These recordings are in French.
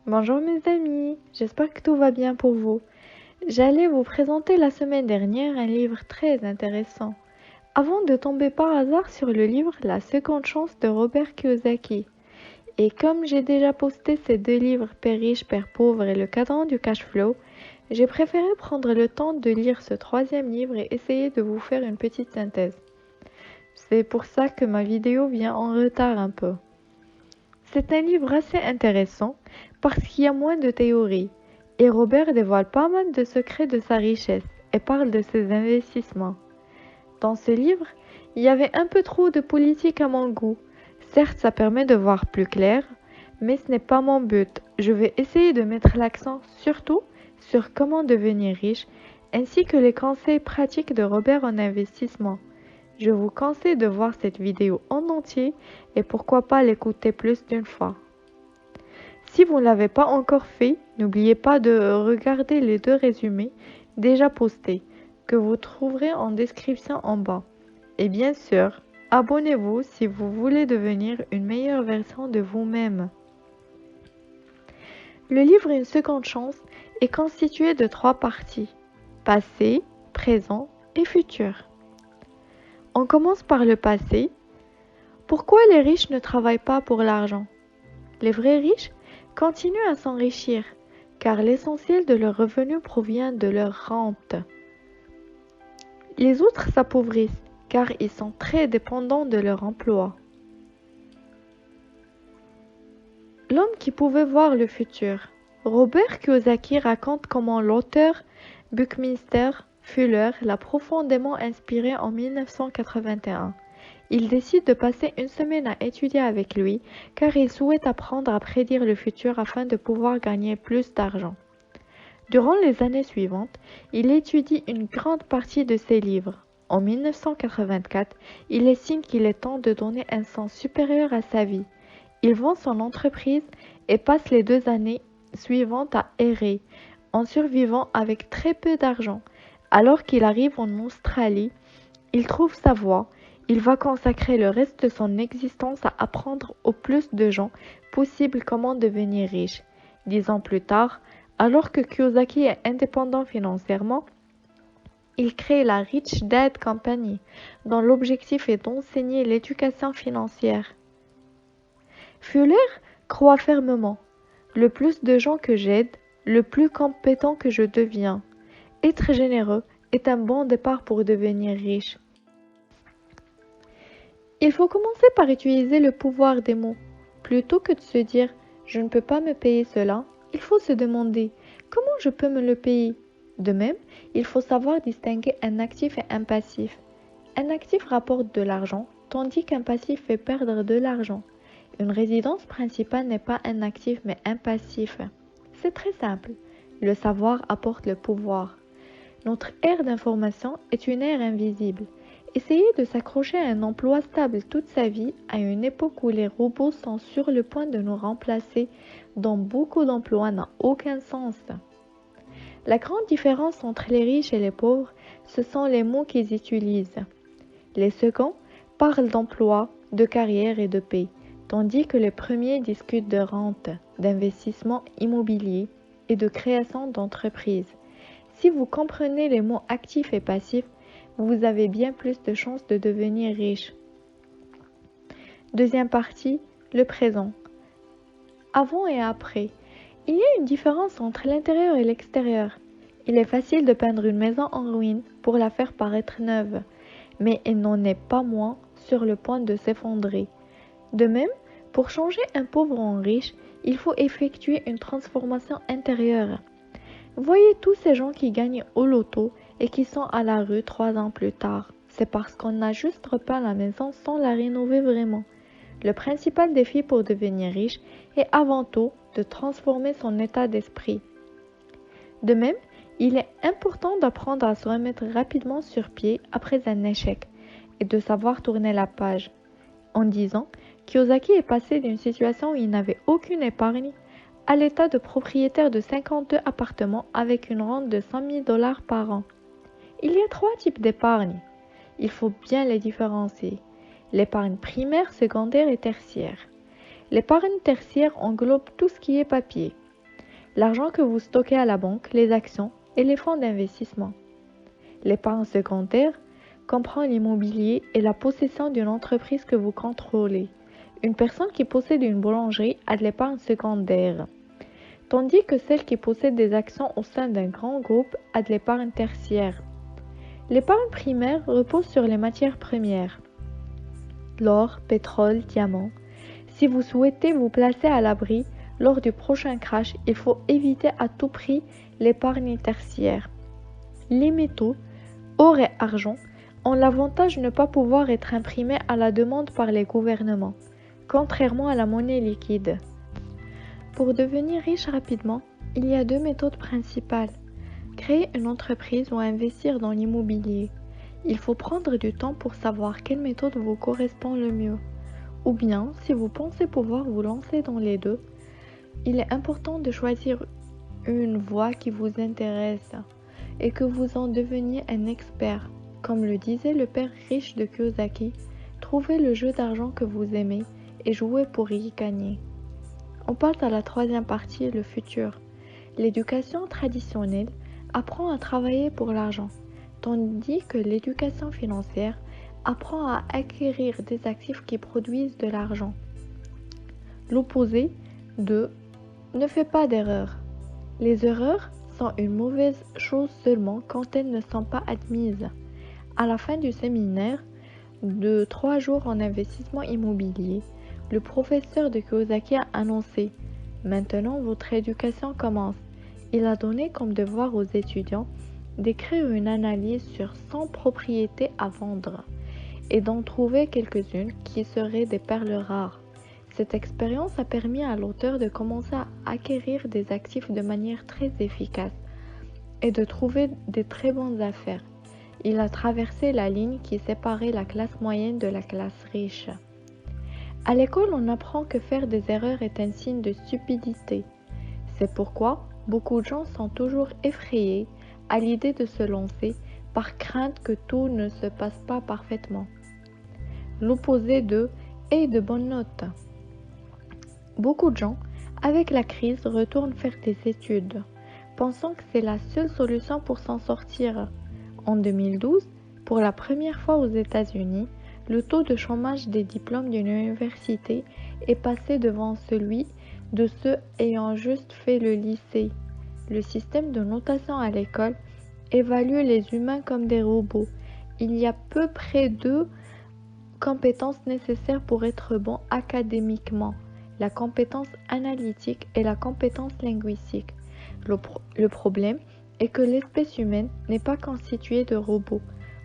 Bonjour mes amis, j'espère que tout va bien pour vous. J'allais vous présenter la semaine dernière un livre très intéressant, avant de tomber par hasard sur le livre La seconde chance de Robert Kiyosaki. Et comme j'ai déjà posté ces deux livres, Père riche, Père pauvre et le cadran du cash flow, j'ai préféré prendre le temps de lire ce troisième livre et essayer de vous faire une petite synthèse. C'est pour ça que ma vidéo vient en retard un peu. C'est un livre assez intéressant parce qu'il y a moins de théories et Robert dévoile pas mal de secrets de sa richesse et parle de ses investissements. Dans ce livre, il y avait un peu trop de politique à mon goût. Certes, ça permet de voir plus clair, mais ce n'est pas mon but. Je vais essayer de mettre l'accent surtout sur comment devenir riche ainsi que les conseils pratiques de Robert en investissement. Je vous conseille de voir cette vidéo en entier et pourquoi pas l'écouter plus d'une fois. Si vous ne l'avez pas encore fait, n'oubliez pas de regarder les deux résumés déjà postés que vous trouverez en description en bas. Et bien sûr, abonnez-vous si vous voulez devenir une meilleure version de vous-même. Le livre Une seconde chance est constitué de 3 parties, passé, présent et futur. On commence par le passé. Pourquoi les riches ne travaillent pas pour l'argent? Les vrais riches continuent à s'enrichir, car l'essentiel de leurs revenus provient de leur rente. Les autres s'appauvrissent, car ils sont très dépendants de leur emploi. L'homme qui pouvait voir le futur. Robert Kiyosaki raconte comment l'auteur Buckminster Fuller l'a profondément inspiré en 1981. Il décide de passer une semaine à étudier avec lui car il souhaite apprendre à prédire le futur afin de pouvoir gagner plus d'argent. Durant les années suivantes, il étudie une grande partie de ses livres. En 1984, il estime qu'il est temps de donner un sens supérieur à sa vie. Il vend son entreprise et passe les 2 années suivantes à errer, en survivant avec très peu d'argent. Alors qu'il arrive en Australie, il trouve sa voie. Il va consacrer le reste de son existence à apprendre au plus de gens possible comment devenir riche. 10 ans plus tard, alors que Kiyosaki est indépendant financièrement, il crée la Rich Dad Company, dont l'objectif est d'enseigner l'éducation financière. Fuller croit fermement: le plus de gens que j'aide, le plus compétent que je deviens. Être généreux est un bon départ pour devenir riche. Il faut commencer par utiliser le pouvoir des mots. Plutôt que de se dire « je ne peux pas me payer cela », il faut se demander « comment je peux me le payer ?» De même, il faut savoir distinguer un actif et un passif. Un actif rapporte de l'argent, tandis qu'un passif fait perdre de l'argent. Une résidence principale n'est pas un actif mais un passif. C'est très simple. Le savoir apporte le pouvoir. Notre ère d'information est une ère invisible. Essayez de s'accrocher à un emploi stable toute sa vie à une époque où les robots sont sur le point de nous remplacer, dont beaucoup d'emplois n'ont aucun sens. La grande différence entre les riches et les pauvres, ce sont les mots qu'ils utilisent. Les seconds parlent d'emploi, de carrière et de paix, tandis que les premiers discutent de rente, d'investissement immobilier et de création d'entreprises. Si vous comprenez les mots actifs et passifs, vous avez bien plus de chances de devenir riche. Deuxième partie, le présent. Avant et après. Il y a une différence entre l'intérieur et l'extérieur. Il est facile de peindre une maison en ruine pour la faire paraître neuve, mais elle n'en est pas moins sur le point de s'effondrer. De même, pour changer un pauvre en riche, il faut effectuer une transformation intérieure. Voyez tous ces gens qui gagnent au loto et qui sont à la rue 3 ans plus tard. C'est parce qu'on n'ajuste pas la maison sans la rénover vraiment. Le principal défi pour devenir riche est avant tout de transformer son état d'esprit. De même, il est important d'apprendre à se remettre rapidement sur pied après un échec et de savoir tourner la page. En 10 ans, Kiyosaki est passé d'une situation où il n'avait aucune épargne à l'état de propriétaire de 52 appartements avec une rente de 100 000 $ par an. Il y a 3 types d'épargne. Il faut bien les différencier. L'épargne primaire, secondaire et tertiaire. L'épargne tertiaire englobe tout ce qui est papier. L'argent que vous stockez à la banque, les actions et les fonds d'investissement. L'épargne secondaire comprend l'immobilier et la possession d'une entreprise que vous contrôlez. Une personne qui possède une boulangerie a de l'épargne secondaire, tandis que celle qui possède des actions au sein d'un grand groupe a de l'épargne tertiaire. L'épargne primaire repose sur les matières premières, l'or, pétrole, diamants. Si vous souhaitez vous placer à l'abri lors du prochain crash, il faut éviter à tout prix l'épargne tertiaire. Les métaux, or et argent, ont l'avantage de ne pas pouvoir être imprimés à la demande par les gouvernements, contrairement à la monnaie liquide. Pour devenir riche rapidement, il y a deux méthodes principales. Créer une entreprise ou investir dans l'immobilier. Il faut prendre du temps pour savoir quelle méthode vous correspond le mieux. Ou bien, si vous pensez pouvoir vous lancer dans les deux, il est important de choisir une voie qui vous intéresse et que vous en deveniez un expert. Comme le disait le père riche de Kiyosaki, trouvez le jeu d'argent que vous aimez et jouez pour y gagner. On passe à la troisième partie, le futur. L'éducation traditionnelle apprend à travailler pour l'argent, tandis que l'éducation financière apprend à acquérir des actifs qui produisent de l'argent. L'opposé de ne fait pas d'erreur. Les erreurs sont une mauvaise chose seulement quand elles ne sont pas admises. À la fin du séminaire de 3 jours en investissement immobilier, le professeur de Kiyosaki a annoncé « Maintenant, votre éducation commence ». Il a donné comme devoir aux étudiants d'écrire une analyse sur 100 propriétés à vendre et d'en trouver quelques-unes qui seraient des perles rares. Cette expérience a permis à l'auteur de commencer à acquérir des actifs de manière très efficace et de trouver des très bonnes affaires. Il a traversé la ligne qui séparait la classe moyenne de la classe riche. À l'école, on apprend que faire des erreurs est un signe de stupidité. C'est pourquoi beaucoup de gens sont toujours effrayés à l'idée de se lancer par crainte que tout ne se passe pas parfaitement. L'opposé de « aie de bonnes notes ». Beaucoup de gens, avec la crise, retournent faire des études, pensant que c'est la seule solution pour s'en sortir. En 2012, pour la première fois aux États-Unis, le taux de chômage des diplômes d'une université est passé devant celui de ceux ayant juste fait le lycée. Le système de notation à l'école évalue les humains comme des robots. Il y a peu près deux compétences nécessaires pour être bon académiquement: la compétence analytique et la compétence linguistique. Le problème est que l'espèce humaine n'est pas constituée de robots.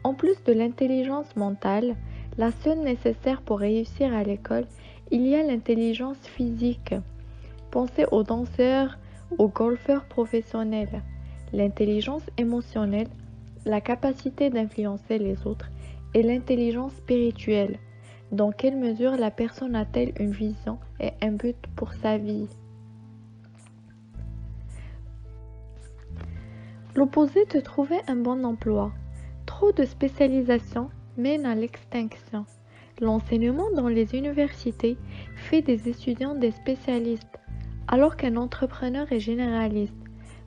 En plus de l'intelligence mentale, la seule nécessaire pour réussir à l'école, il y a l'intelligence physique. Pensez aux danseurs, aux golfeurs professionnels. L'intelligence émotionnelle, la capacité d'influencer les autres, et l'intelligence spirituelle. Dans quelle mesure la personne a-t-elle une vision et un but pour sa vie? L'opposé de trouver un bon emploi. Trop de spécialisation mène à l'extinction. L'enseignement dans les universités fait des étudiants des spécialistes, alors qu'un entrepreneur est généraliste.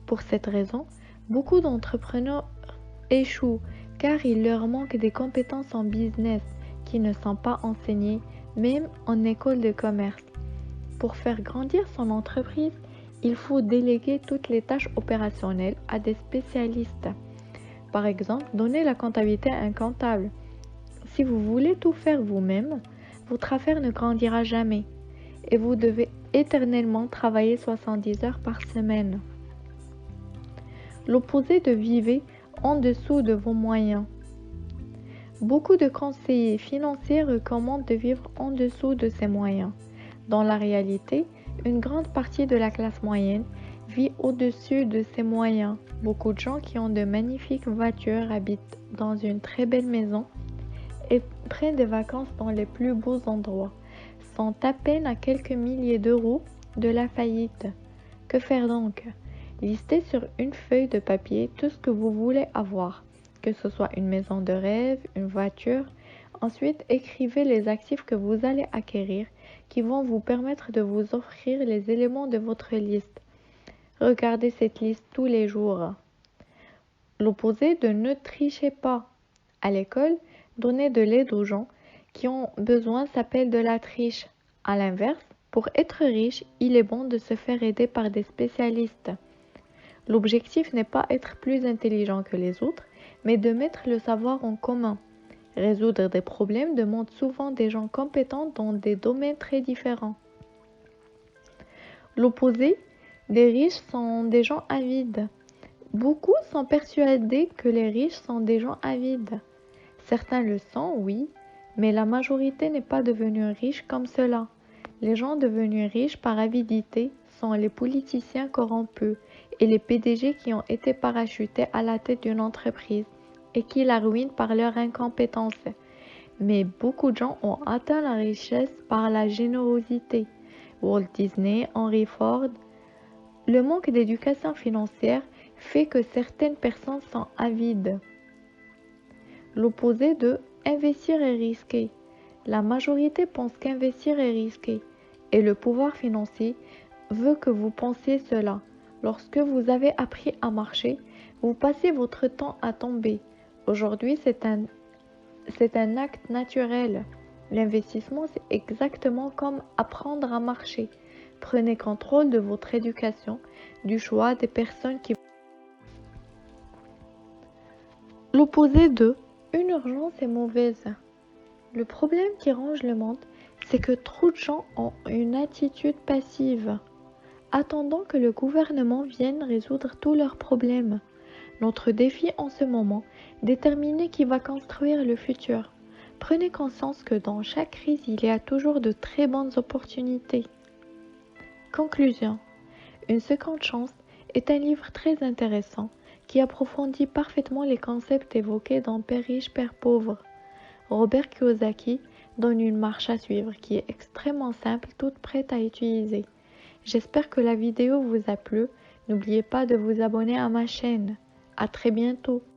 Pour cette raison, beaucoup d'entrepreneurs échouent car il leur manque des compétences en business qui ne sont pas enseignées même en école de commerce. Pour faire grandir son entreprise, il faut déléguer toutes les tâches opérationnelles à des spécialistes. Par exemple, donner la comptabilité à un comptable. Si vous voulez tout faire vous-même, votre affaire ne grandira jamais et vous devez éternellement travailler 70 heures par semaine. L'opposé de vivre en dessous de vos moyens. Beaucoup de conseillers financiers recommandent de vivre en dessous de ses moyens. Dans la réalité, une grande partie de la classe moyenne vit au-dessus de ses moyens. Beaucoup de gens qui ont de magnifiques voitures habitent dans une très belle maison et prennent des vacances dans les plus beaux endroits, sont à peine à quelques milliers d'euros de la faillite. Que faire donc? Listez sur une feuille de papier tout ce que vous voulez avoir, que ce soit une maison de rêve, une voiture. Ensuite, écrivez les actifs que vous allez acquérir qui vont vous permettre de vous offrir les éléments de votre liste. Regardez cette liste tous les jours. L'opposé de ne trichez pas. À l'école, donner de l'aide aux gens qui ont besoin s'appelle de la triche. À l'inverse, pour être riche, il est bon de se faire aider par des spécialistes. L'objectif n'est pas être plus intelligent que les autres, mais de mettre le savoir en commun. Résoudre des problèmes demande souvent des gens compétents dans des domaines très différents. L'opposé des riches sont des gens avides. Beaucoup sont persuadés que les riches sont des gens avides. Certains le sont, oui, mais la majorité n'est pas devenue riche comme cela. Les gens devenus riches par avidité sont les politiciens corrompus et les PDG qui ont été parachutés à la tête d'une entreprise et qui la ruinent par leur incompétence. Mais beaucoup de gens ont atteint la richesse par la générosité. Walt Disney, Henry Ford. Le manque d'éducation financière fait que certaines personnes sont avides. L'opposé de investir est risqué. La majorité pense qu'investir est risqué et le pouvoir financier veut que vous pensiez cela. Lorsque vous avez appris à marcher, vous passez votre temps à tomber. Aujourd'hui, c'est un acte naturel. L'investissement, c'est exactement comme apprendre à marcher. Prenez contrôle de votre éducation, du choix des personnes qui... L'opposé de une urgence est mauvaise. Le problème qui ronge le monde, c'est que trop de gens ont une attitude passive, attendant que le gouvernement vienne résoudre tous leurs problèmes. Notre défi en ce moment, déterminer qui va construire le futur. Prenez conscience que dans chaque crise, il y a toujours de très bonnes opportunités. Conclusion. Une seconde chance est un livre très intéressant qui approfondit parfaitement les concepts évoqués dans Père riche, Père pauvre. Robert Kiyosaki donne une marche à suivre qui est extrêmement simple, toute prête à utiliser. J'espère que la vidéo vous a plu. N'oubliez pas de vous abonner à ma chaîne. À très bientôt.